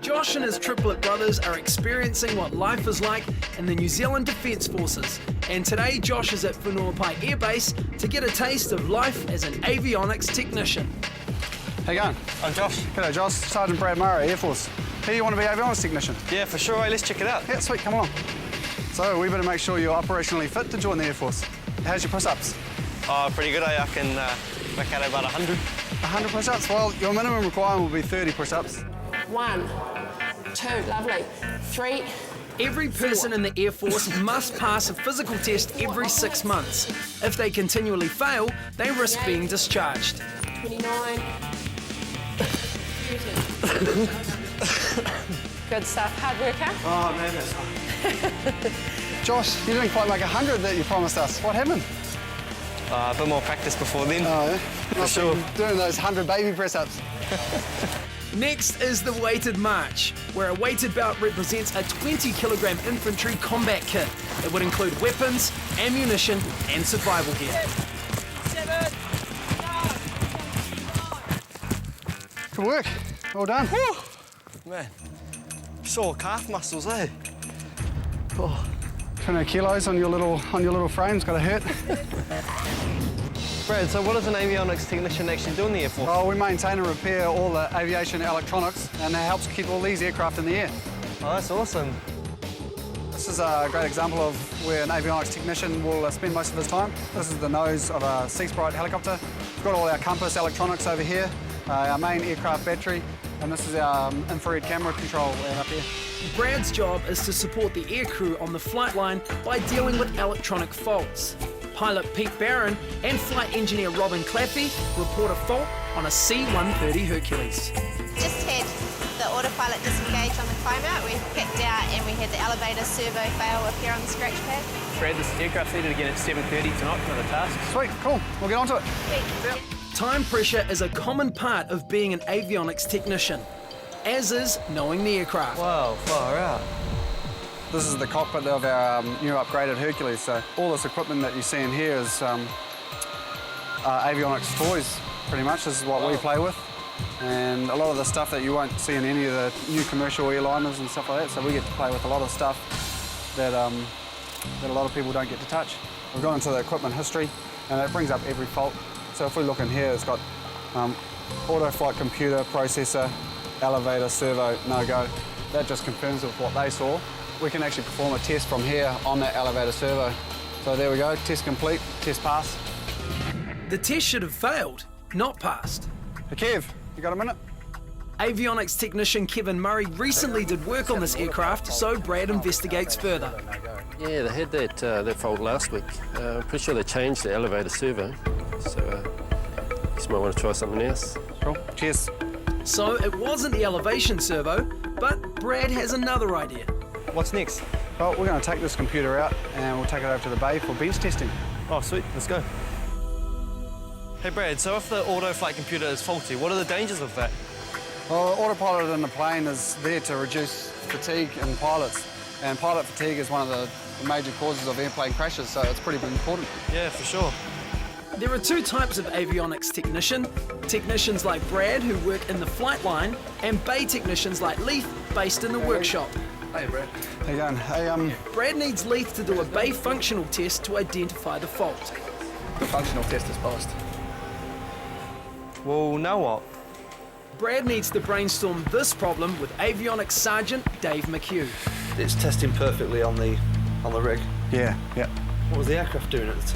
Josh and his triplet brothers are experiencing what life is like in the New Zealand Defence Forces. And today, Josh is at Whenuapai Air Base to get a taste of life as an avionics technician. How you going? I'm Josh. G'day, Josh. Sergeant Brad Murray, Air Force. Here you want to be avionics technician? Yeah, for sure. Hey, let's check it out. Yeah, sweet, come along. So we better make sure you're operationally fit to join the Air Force. How's your push-ups? Oh, pretty good. I can make out about 100. 100 push-ups? Well, your minimum requirement will be 30 push-ups. 1, 2, lovely. 3. Every person in the Air Force must pass a physical test every 6 months. If they continually fail, they risk being discharged. 29. Good stuff. Hard worker. Oh, man, that's fine. Josh, you didn't quite make 100 that you promised us. What happened? A bit more practice before then. Oh, yeah? For sure. Doing those 100 baby press-ups. Next is the weighted march, where a weighted belt represents a 20-kilogram infantry combat kit. It would include weapons, ammunition, and survival gear. Good work. Well done. Whew. Man, sore calf muscles, eh? Oh. 20 kilos on your little frame's got to hurt. Brad, so what does an avionics technician actually do in the Air Force? Oh, we maintain and repair all the aviation electronics, and it helps keep all these aircraft in the air. Oh, that's awesome. This is a great example of where an avionics technician will spend most of his time. This is the nose of a Sea Sprite helicopter. We've got all our compass electronics over here, our main aircraft battery, and this is our infrared camera control up here. Brad's job is to support the aircrew on the flight line by dealing with electronic faults. Pilot Pete Barron and flight engineer Robin Claffey report a fault on a C-130 Hercules. Just had the autopilot disengage on the climb out. We kicked out and we had the elevator servo fail appear on the scratch pad. Brad, this aircraft's needed again at 7:30 tonight for the task. Sweet, cool. We'll get on to it. Time pressure is a common part of being an avionics technician, as is knowing the aircraft. Wow, far out. This is the cockpit of our new upgraded Hercules. So all this equipment that you see in here is avionics toys, pretty much. This is what we play with. And a lot of the stuff that you won't see in any of the new commercial airliners and stuff like that. So we get to play with a lot of stuff that a lot of people don't get to touch. We've gone into the equipment history, and it brings up every fault. So if we look in here, it's got auto flight computer, processor, elevator, servo, no-go. That just confirms with what they saw. We can actually perform a test from here on that elevator servo. So there we go, test complete, test pass. The test should have failed, not passed. Hey Kev, you got a minute? Avionics technician Kevin Murray recently did work on this aircraft, so Brad investigates further. Yeah, they had that fault last week. I'm pretty sure they changed the elevator servo, so just might want to try something else. Cool, cheers. So it wasn't the elevation servo, but Brad has another idea. What's next? Well, we're going to take this computer out and we'll take it over to the bay for bench testing. Oh, sweet. Let's go. Hey, Brad, so if the auto flight computer is faulty, what are the dangers of that? Well, autopilot in the plane is there to reduce fatigue in pilots. And pilot fatigue is one of the major causes of airplane crashes, so it's pretty important. Yeah, for sure. There are two types of avionics technician. Technicians like Brad, who work in the flight line, and bay technicians like Leith, based in the workshop. Hey, Brad. How you going? Hey, Brad needs Leith to do a bay functional test to identify the fault. the functional test is passed. Well, now what? Brad needs to brainstorm this problem with Avionics Sergeant Dave McHugh. It's testing perfectly on the rig. Yeah. What was the aircraft doing at the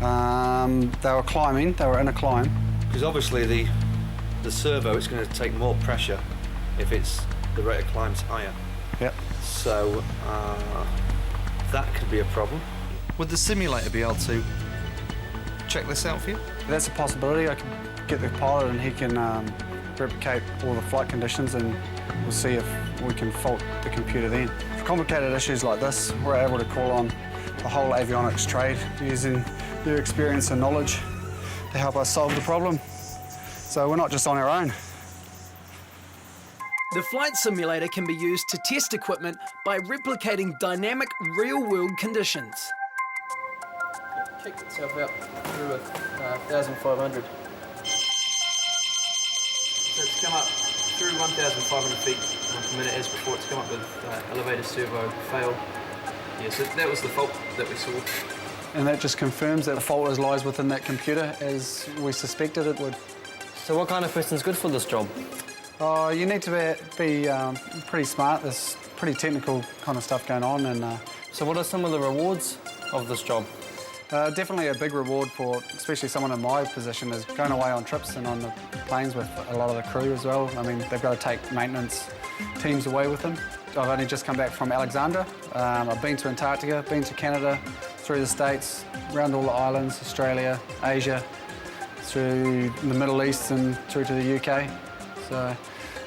time? They were climbing. They were in a climb. Because obviously the servo, it's going to take more pressure if the rate of climb's higher. Yep. So that could be a problem. Would the simulator be able to check this out for you? That's a possibility. I can get the pilot and he can replicate all the flight conditions, and we'll see if we can fault the computer then. For complicated issues like this, we're able to call on the whole avionics trade using their experience and knowledge to help us solve the problem. So we're not just on our own. The flight simulator can be used to test equipment by replicating dynamic real-world conditions. It kicked itself out through a 1,500. So it's come up through 1,500 feet per minute as before. It's come up with elevator servo fail. Yeah, so that was the fault that we saw. And that just confirms that the fault lies within that computer as we suspected it would. So what kind of person's good for this job? You need to be pretty smart. There's pretty technical kind of stuff going on. And So what are some of the rewards of this job? definitely a big reward for, especially someone in my position, is going away on trips and on the planes with a lot of the crew as well. I mean, they've got to take maintenance teams away with them. I've only just come back from Alexandria. I've been to Antarctica, been to Canada, through the States, around all the islands, Australia, Asia, through the Middle East and through to the UK. So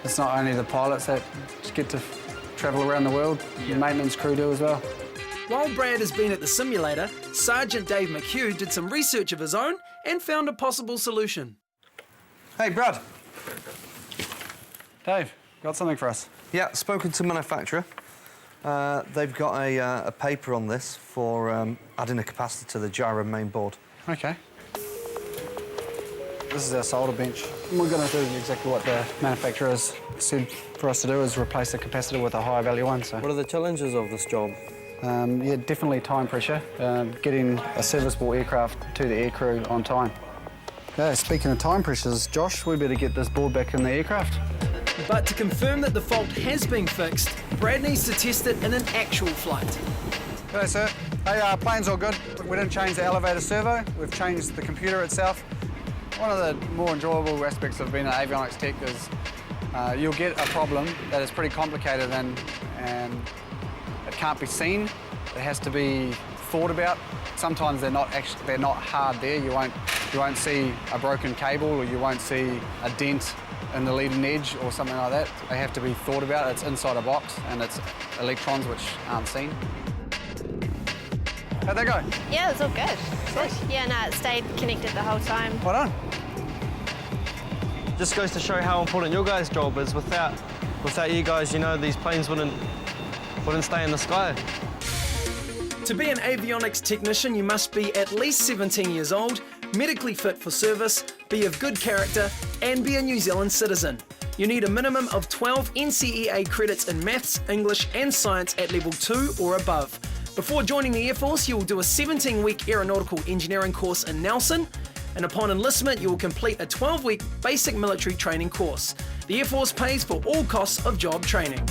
it's not only the pilots that get to travel around the world, the maintenance crew do as well. While Brad has been at the simulator, Sergeant Dave McHugh did some research of his own and found a possible solution. Hey, Brad. Dave, got something for us? Yeah, spoken to manufacturer. They've got a paper on this for adding a capacitor to the gyro main board. Okay. This is our solder bench. We're going to do exactly what the manufacturers said for us to do, is replace the capacitor with a higher value one. So. What are the challenges of this job? Yeah, definitely time pressure, getting a serviceable aircraft to the aircrew on time. Yeah, speaking of time pressures, Josh, we better get this board back in the aircraft. But to confirm that the fault has been fixed, Brad needs to test it in an actual flight. G'day, sir. Hey, plane's all good. We didn't change the elevator servo. We've changed the computer itself. One of the more enjoyable aspects of being an avionics tech is you'll get a problem that is pretty complicated and it can't be seen. It has to be thought about. Sometimes they're not hard there. You won't see a broken cable, or you won't see a dent in the leading edge or something like that. They have to be thought about. It's inside a box and it's electrons which aren't seen. How'd that go? Yeah, it was all good. Yeah, no, it stayed connected the whole time. Well done. Just goes to show how important your guys' job is. Without you guys, you know, these planes wouldn't stay in the sky. To be an avionics technician, you must be at least 17 years old, medically fit for service, be of good character, and be a New Zealand citizen. You need a minimum of 12 NCEA credits in maths, English, and science at level 2 or above. Before joining the Air Force, you will do a 17-week aeronautical engineering course in Nelson, and upon enlistment, you will complete a 12-week basic military training course. The Air Force pays for all costs of job training.